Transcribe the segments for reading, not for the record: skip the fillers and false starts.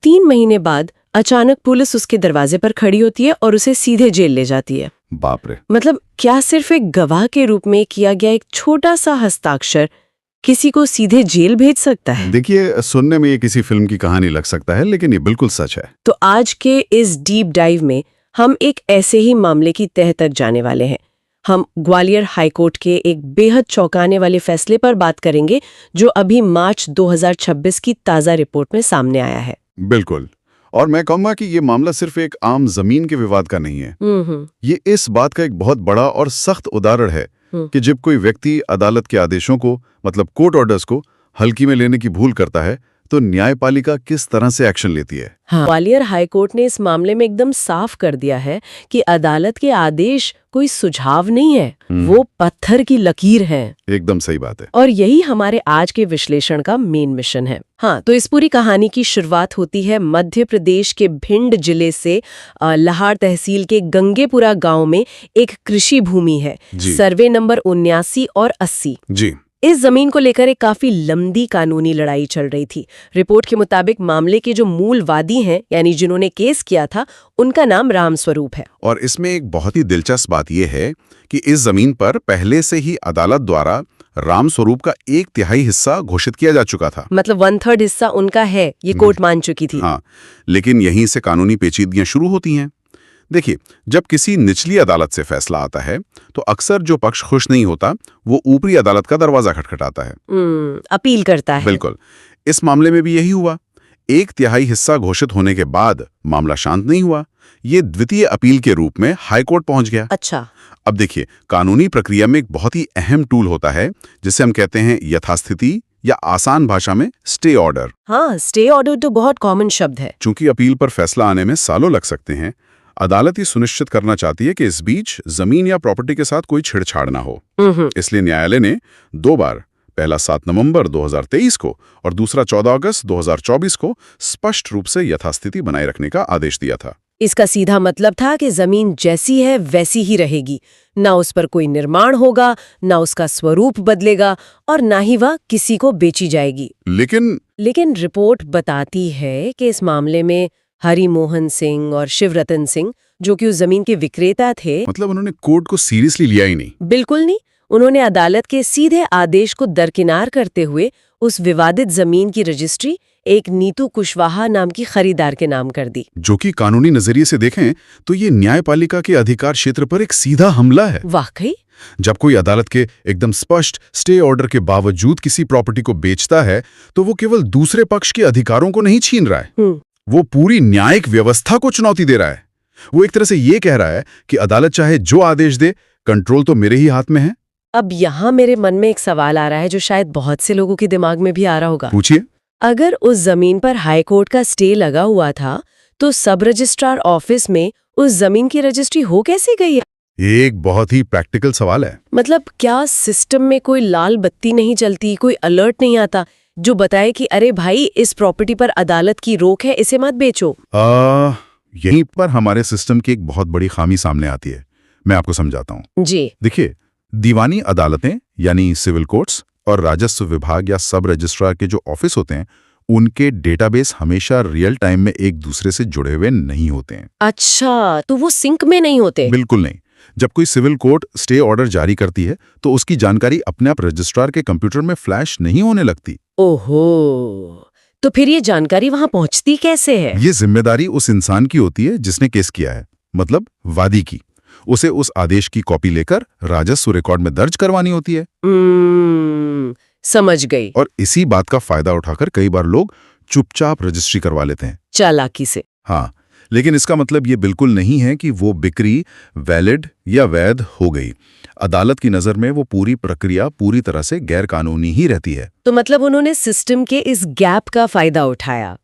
3 महीने बाद अचानक पुलिस उसके दरवाजे पर खड़ी होती है और उसे सीधे जेल ले जाती है। बाप रे। मतलब क्या सिर्फ एक गवाह के रूप में किया गया एक छोटा सा हस्ताक्षर किसी को सीधे जेल भेज सकता है? देखिए, सुनने में ये किसी फिल्म की कहानी लग सकता है, लेकिन ये बिल्कुल सच है। तो आज के इस डीप डाइव में हम एक ऐसे ही मामले की तह तक जाने वाले हैं। हम ग्वालियर हाईकोर्ट के एक बेहद चौंकाने वाले फैसले पर बात करेंगे जो अभी मार्च 2026 की ताज़ा रिपोर्ट में सामने आया है। बिल्कुल। और मैं कहूँगा कि ये मामला सिर्फ एक आम जमीन के विवाद का नहीं है। ये इस बात का एक बहुत बड़ा और सख्त उदाहरण है कि जब कोई व्यक्ति अदालत के आदेशों को, मतलब कोर्ट ऑर्डर्स को हल्की में लेने की भूल करता है, तो न्यायपालिका किस तरह से एक्शन लेती है। हाँ। ग्वालियर हाईकोर्ट ने इस मामले में एकदम साफ कर दिया है कि अदालत के आदेश कोई सुझाव नहीं है, वो पत्थर की लकीर है। एकदम सही बात है। और यही हमारे आज के विश्लेषण का मेन मिशन है। हाँ, तो इस पूरी कहानी की शुरुआत होती है मध्य प्रदेश के भिंड जिले से। लाहार तहसील के गंगेपुरा गांव में एक कृषि भूमि है, सर्वे नंबर 79 और 80। जी। इस जमीन को लेकर एक काफी लंबी कानूनी लड़ाई चल रही थी। रिपोर्ट के मुताबिक मामले के जो मूल वादी हैं, यानी जिन्होंने केस किया था, उनका नाम रामस्वरूप है। और इसमें एक बहुत ही दिलचस्प बात यह है कि इस जमीन पर पहले से ही अदालत द्वारा रामस्वरूप का 1/3 हिस्सा घोषित किया जा चुका था। मतलब 1/3 हिस्सा उनका है, ये कोर्ट मान चुकी थी। हाँ, लेकिन यहीं से कानूनी पेचीदगियां शुरू होती हैं। देखिए, जब किसी निचली अदालत से फैसला आता है तो अक्सर जो पक्ष खुश नहीं होता वो ऊपरी अदालत का दरवाजा खटखटाता है, अपील करता है। बिल्कुल। इस मामले में भी यही हुआ। 1/3 हिस्सा घोषित होने के बाद मामला शांत नहीं हुआ, ये द्वितीय अपील के रूप में हाईकोर्ट पहुंच गया। अच्छा। अब देखिए, कानूनी प्रक्रिया में एक बहुत ही अहम टूल होता है जिसे हम कहते हैं यथास्थिति, या आसान भाषा में स्टे ऑर्डर। हाँ, स्टे ऑर्डर तो बहुत कॉमन शब्द है। चूंकि अपील पर फैसला आने में सालों लग सकते हैं, अदालत ये सुनिश्चित करना चाहती है कि इस बीच जमीन या प्रॉपर्टी के साथ कोई छेड़छाड़ ना हो। इसलिए न्यायालय ने 2 बार, पहला 7 नवंबर 2023 को और दूसरा 14 अगस्त 2024 को स्पष्ट रूप से यथास्थिति बनाए रखने का आदेश दिया था। इसका सीधा मतलब था कि जमीन जैसी है वैसी ही रहेगी, ना उस पर कोई निर्माण होगा, ना उसका स्वरूप बदलेगा और ना ही वह किसी को बेची जाएगी। लेकिन रिपोर्ट बताती है कि इस मामले में हरि मोहन सिंह और शिवरतन सिंह, जो कि उस जमीन के विक्रेता थे, मतलब उन्होंने कोर्ट को सीरियसली लिया ही नहीं। बिल्कुल नहीं। उन्होंने अदालत के सीधे आदेश को दरकिनार करते हुए उस विवादित जमीन की रजिस्ट्री एक नीतू कुशवाहा नाम की खरीदार के नाम कर दी, जो कि कानूनी नजरिए से देखें तो ये न्यायपालिका के अधिकार क्षेत्र पर एक सीधा हमला है। वाकई। जब कोई अदालत के एकदम स्पष्ट स्टे ऑर्डर के बावजूद किसी प्रॉपर्टी को बेचता है तो वो केवल दूसरे पक्ष के अधिकारों को नहीं छीन रहा है, वो पूरी न्यायिक व्यवस्था को चुनौती दे रहा है। वो एक तरह से ये कह रहा है कि अदालत चाहे जो आदेश दे, कंट्रोल तो मेरे ही हाथ में है। अब यहाँ मेरे मन में एक सवाल आ रहा है जो शायद बहुत से लोगों के दिमाग में भी आ रहा होगा। पूछिए। अगर उस जमीन पर हाईकोर्ट का स्टे लगा हुआ था तो सब रजिस्ट्रार ऑफिस में उस जमीन की रजिस्ट्री हो कैसे गई है? एक बहुत ही प्रैक्टिकल सवाल है। मतलब क्या सिस्टम में कोई लाल बत्ती नहीं चलती, कोई अलर्ट नहीं आता जो बताए कि अरे भाई, इस प्रॉपर्टी पर अदालत की रोक है, इसे मत बेचो? यहीं पर हमारे सिस्टम की एक बहुत बड़ी खामी सामने आती है। मैं आपको समझाता हूँ जी। देखिए, दीवानी अदालतें यानी सिविल कोर्ट्स और राजस्व विभाग या सब रजिस्ट्रार के जो ऑफिस होते हैं, उनके डेटाबेस हमेशा रियल टाइम में एक दूसरे से जुड़े हुए नहीं होते हैं। अच्छा, तो वो सिंक में नहीं होते? बिल्कुल नहीं। जब कोई सिविल कोर्ट स्टे ऑर्डर जारी करती है तो उसकी जानकारी अपने आप रजिस्ट्रार के कंप्यूटर में फ्लैश नहीं होने लगती। ओहो, तो फिर ये जानकारी वहां पहुंचती कैसे है? ये जिम्मेदारी उस इंसान की होती है जिसने केस किया है, मतलब वादी की। उसे उस आदेश की कॉपी लेकर राजस्व रिकॉर्ड में दर्ज करवानी होती है। समझ गई। और इसी बात का फायदा उठाकर कई बार लोग चुपचाप रजिस्ट्री करवा लेते हैं, चालाकी से। हाँ, लेकिन इसका मतलब ये बिल्कुल नहीं है कि वो बिक्री वैलिड या वैध हो गई। अदालत की नजर में वो पूरी प्रक्रिया पूरी तरह से गैर कानूनी ही रहती है। तो मतलब उन्होंने सिस्टम के इस गैप का फायदा उठाया।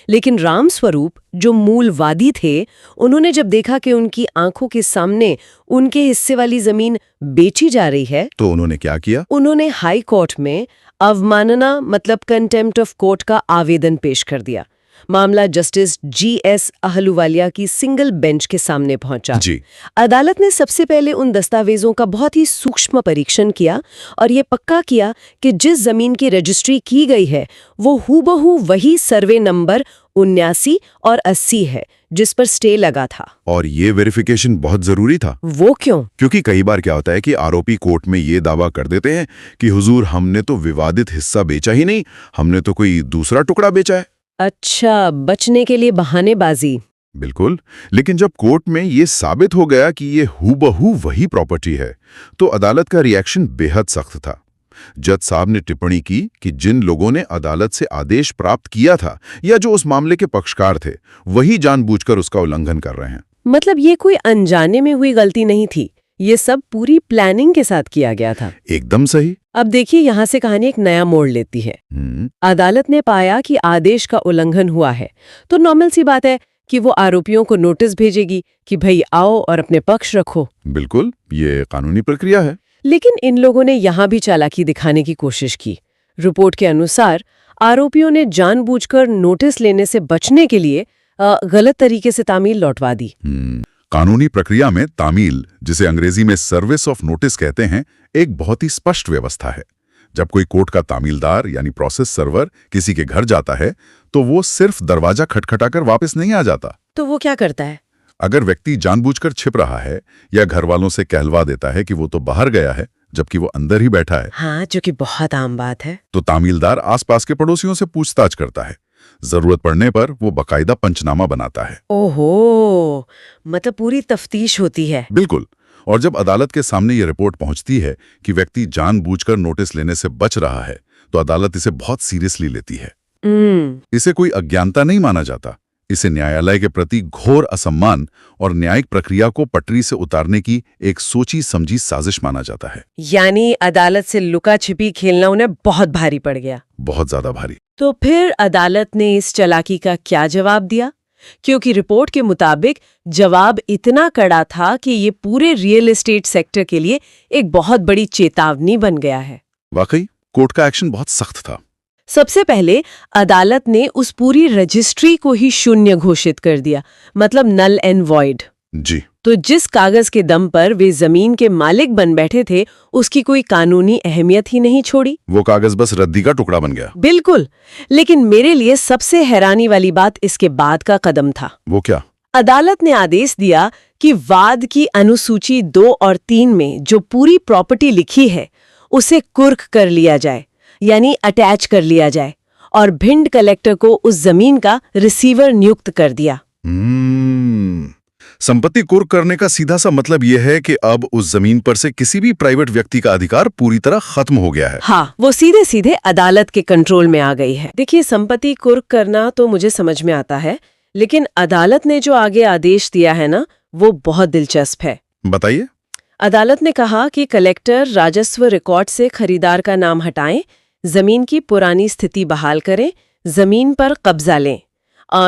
लेकिन रामस्वरूप, जो मूल वादी थे, उन्होंने जब देखा कि उनकी आंखों के सामने उनके हिस्से वाली जमीन बेची जा रही है, तो उन्होंने क्या किया? उन्होंने हाई कोर्ट में अवमानना, मतलब कंटेम्प्ट ऑफ कोर्ट का आवेदन पेश कर दिया। मामला जस्टिस GS अहलूवालिया की सिंगल बेंच के सामने पहुंचा। जी। अदालत ने सबसे पहले उन दस्तावेजों का बहुत ही सूक्ष्म परीक्षण किया और ये पक्का किया कि जिस जमीन की रजिस्ट्री की गई है वो हूबहू वही सर्वे नंबर 79 और 80 है जिस पर स्टे लगा था। और ये वेरिफिकेशन बहुत जरूरी था। वो क्यों? क्योंकि कई बार क्या होता है कि आरोपी कोर्ट में ये दावा कर देते हैं कि हुजूर हमने तो विवादित हिस्सा बेचा ही नहीं, हमने तो कोई दूसरा टुकड़ा बेचा है। अच्छा, बचने के लिए बहानेबाजी। बिल्कुल। लेकिन जब कोर्ट में ये साबित हो गया कि ये हूबहू वही प्रॉपर्टी है तो अदालत का रिएक्शन बेहद सख्त था। जज साहब ने टिप्पणी की कि जिन लोगों ने अदालत से आदेश प्राप्त किया था या जो उस मामले के पक्षकार थे वही जानबूझकर उसका उल्लंघन कर रहे हैं। मतलब ये कोई अनजाने में हुई गलती नहीं थी, ये सब पूरी प्लानिंग के साथ किया गया था। एकदम सही। अब देखिए यहाँ से कहानी एक नया मोड़ लेती है। अदालत ने पाया कि आदेश का उल्लंघन हुआ है तो नॉर्मल सी बात है कि वो आरोपियों को नोटिस भेजेगी कि भाई आओ और अपने पक्ष रखो। बिल्कुल, ये कानूनी प्रक्रिया है। लेकिन इन लोगों ने यहाँ भी चालाकी दिखाने की कोशिश की। रिपोर्ट के अनुसार आरोपियों ने जानबूझकर नोटिस लेने से बचने के लिए गलत तरीके से तामील लौटवा दी। कानूनी प्रक्रिया में तामील, जिसे अंग्रेजी में सर्विस ऑफ नोटिस कहते हैं, एक बहुत ही स्पष्ट व्यवस्था है। जब कोई कोर्ट का तामीलदार यानी प्रोसेस सर्वर किसी के घर जाता है तो वो सिर्फ दरवाजा खटखटाकर वापस नहीं आ जाता। तो वो क्या करता है? अगर व्यक्ति जानबूझकर छिप रहा है या घर वालों से कहलवा देता है कि वो तो बाहर गया है जबकि वो अंदर ही बैठा है, हाँ, जो कि बहुत आम बात है, तो तामीलदार आसपास के पड़ोसियों से पूछताछ करता है। जरूरत पड़ने पर वो बाकायदा पंचनामा बनाता है। ओहो, मतलब पूरी तफ्तीश होती है। बिल्कुल। और जब अदालत के सामने ये रिपोर्ट पहुंचती है कि व्यक्ति जानबूझकर नोटिस लेने से बच रहा है तो अदालत इसे बहुत सीरियसली लेती है। इसे कोई अज्ञानता नहीं माना जाता, इसे न्यायालय के प्रति घोर असम्मान और न्यायिक प्रक्रिया को पटरी से उतारने की एक सोची समझी साजिश माना जाता है। यानी अदालत से लुका छिपी खेलना उन्हें बहुत भारी पड़ गया। बहुत ज्यादा भारी। तो फिर अदालत ने इस चालाकी का क्या जवाब दिया? क्योंकि रिपोर्ट के मुताबिक जवाब इतना कड़ा था कि ये पूरे रियल एस्टेट सेक्टर के लिए एक बहुत बड़ी चेतावनी बन गया है। वाकई कोर्ट का एक्शन बहुत सख्त था। सबसे पहले अदालत ने उस पूरी रजिस्ट्री को ही शून्य घोषित कर दिया, मतलब नल एंड वॉइड। जी। तो जिस कागज के दम पर वे जमीन के मालिक बन बैठे थे उसकी कोई कानूनी अहमियत ही नहीं छोड़ी। वो कागज बस रद्दी का टुकड़ा बन गया। बिल्कुल। लेकिन मेरे लिए सबसे हैरानी वाली बात इसके बाद का कदम था। वो क्या? अदालत ने आदेश दिया कि वाद की अनुसूची 2 और 3 में जो पूरी प्रॉपर्टी लिखी है उसे कुर्क कर लिया जाए, यानी अटैच कर लिया जाए, और भिंड कलेक्टर को उस जमीन का रिसीवर नियुक्त कर दिया। संपत्ति कुर्क करने का सीधा सा मतलब यह है कि अब उस जमीन पर से किसी भी प्राइवेट व्यक्ति का अधिकार पूरी तरह खत्म हो गया है। हाँ, वो सीधे सीधे अदालत के कंट्रोल में आ गई है। देखिए, संपत्ति कुर्क करना तो मुझे समझ में आता है, लेकिन अदालत ने जो आगे आदेश दिया है ना, वो बहुत दिलचस्प है। बताइए। अदालत ने कहा कि कलेक्टर राजस्व रिकॉर्ड से खरीदार का नाम हटाएं, जमीन की पुरानी स्थिति बहाल करें, जमीन पर कब्जा लें।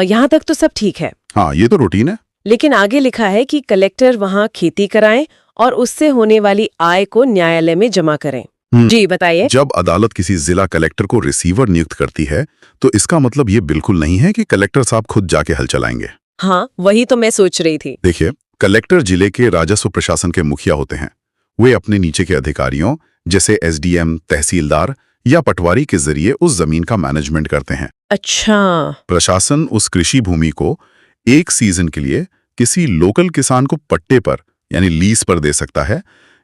यहाँ तक तो सब ठीक है। हाँ, ये तो रूटीन है। लेकिन आगे लिखा है कि कलेक्टर वहां खेती कराएं और उससे होने वाली आय को न्यायालय में जमा करें। जी बताइए। जब अदालत किसी जिला कलेक्टर को रिसीवर नियुक्त करती है तो इसका मतलब ये बिल्कुल नहीं है कि कलेक्टर साहब खुद जाके हल चलाएंगे। हाँ, वही तो मैं सोच रही थी। देखिए, कलेक्टर जिले के राजस्व प्रशासन के मुखिया होते हैं। वे अपने नीचे के अधिकारियों जैसे SDM, तहसीलदार या पटवारी के जरिए उस जमीन का मैनेजमेंट करते हैं। अच्छा। प्रशासन उस कृषि भूमि को एक सीजन के लिए किसी लोकल किसान को पट्टे पर यानी लीज पर दे सकता है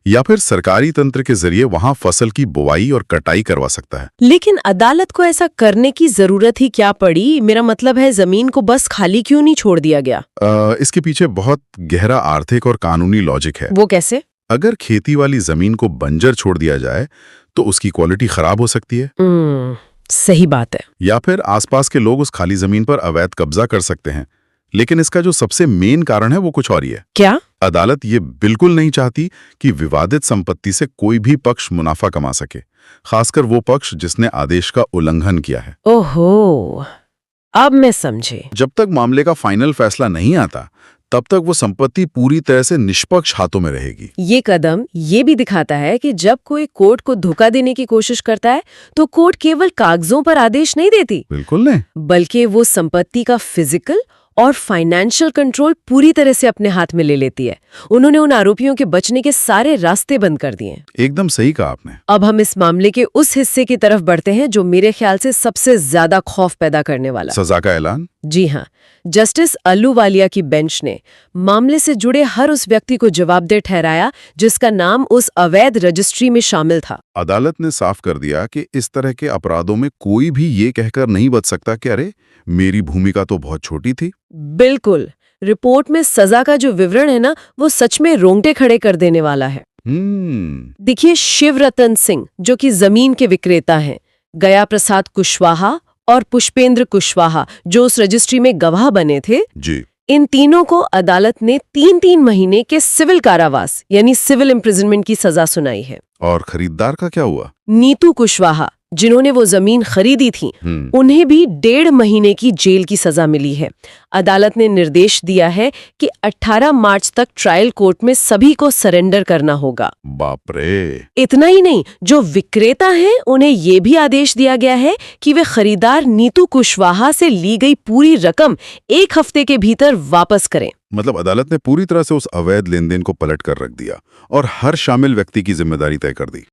या फिर सरकारी तंत्र के जरिए वहां फसल की बुवाई और कटाई करवा सकता है। लेकिन अदालत को ऐसा करने की जरूरत ही क्या पड़ी? मेरा मतलब है, जमीन को बस खाली क्यों नहीं छोड़ दिया गया? इसके पीछे बहुत गहरा आर्थिक और कानूनी लॉजिक है। वो कैसे? अगर खेती वाली जमीन को बंजर छोड़ दिया जाए तो उसकी क्वालिटी खराब हो सकती है। सही बात है। या फिर आसपास के लोग उस खाली जमीन पर अवैध कब्जा कर सकते हैं। लेकिन इसका जो सबसे मेन कारण है वो कुछ और ही है। क्या? अदालत ये बिल्कुल नहीं चाहती कि विवादित संपत्ति से कोई भी पक्ष मुनाफा कमा सके, खासकर वो पक्ष जिसने आदेश का उल्लंघन किया है। ओहो, अब मैं समझे। जब तक मामले का फाइनल फैसला नहीं आता तब तक वो संपत्ति पूरी तरह से निष्पक्ष हाथों में रहेगी। ये कदम ये भी दिखाता है कि जब कोई कोर्ट को धोखा देने की कोशिश करता है तो कोर्ट केवल कागजों पर आदेश नहीं देती, बिल्कुल नहीं। बल्कि वो संपत्ति का फिजिकल और फाइनेंशियल कंट्रोल पूरी तरह से अपने हाथ में ले लेती है। उन्होंने उन आरोपियों के बचने के सारे रास्ते बंद कर दिए। एकदम सही कहा आपने। अब हम इस मामले के उस हिस्से की तरफ बढ़ते हैं जो मेरे ख्याल से सबसे ज्यादा खौफ पैदा करने वाला। सजा का ऐलान। जी हाँ, जस्टिस अल्लूवालिया की बेंच ने मामले से जुड़े हर उस व्यक्ति को जवाबदेह ठहराया जिसका नाम उस अवैध रजिस्ट्री में शामिल था। अदालत ने साफ कर दिया कि इस तरह के अपराधों में कोई भी ये कहकर नहीं बच सकता कि अरे मेरी भूमिका तो बहुत छोटी थी। बिल्कुल। रिपोर्ट में सजा का जो विवरण है ना, वो सच में रोंगटे खड़े कर देने वाला है। देखिए, शिवरतन सिंह जो कि जमीन के विक्रेता हैं, गया प्रसाद कुशवाहा और पुष्पेंद्र कुशवाहा जो उस रजिस्ट्री में गवाह बने थे जी, इन तीनों को अदालत ने 3-3 महीने के सिविल कारावास यानी सिविल इम्प्रिजनमेंट की सजा सुनाई है। और खरीदार का क्या हुआ? नीतू कुशवाहा जिन्होंने वो जमीन खरीदी थी, उन्हें भी 1.5 महीने की जेल की सजा मिली है। अदालत ने निर्देश दिया है कि 18 मार्च तक ट्रायल कोर्ट में सभी को सरेंडर करना होगा। बाप रे! इतना ही नहीं, जो विक्रेता हैं उन्हें ये भी आदेश दिया गया है कि वे खरीदार नीतू कुशवाहा से ली गई पूरी रकम 1 हफ्ते के भीतर वापस करें। मतलब अदालत ने पूरी तरह से उस अवैध लेनदेन को पलट कर रख दिया और हर शामिल व्यक्ति की जिम्मेदारी तय कर दी।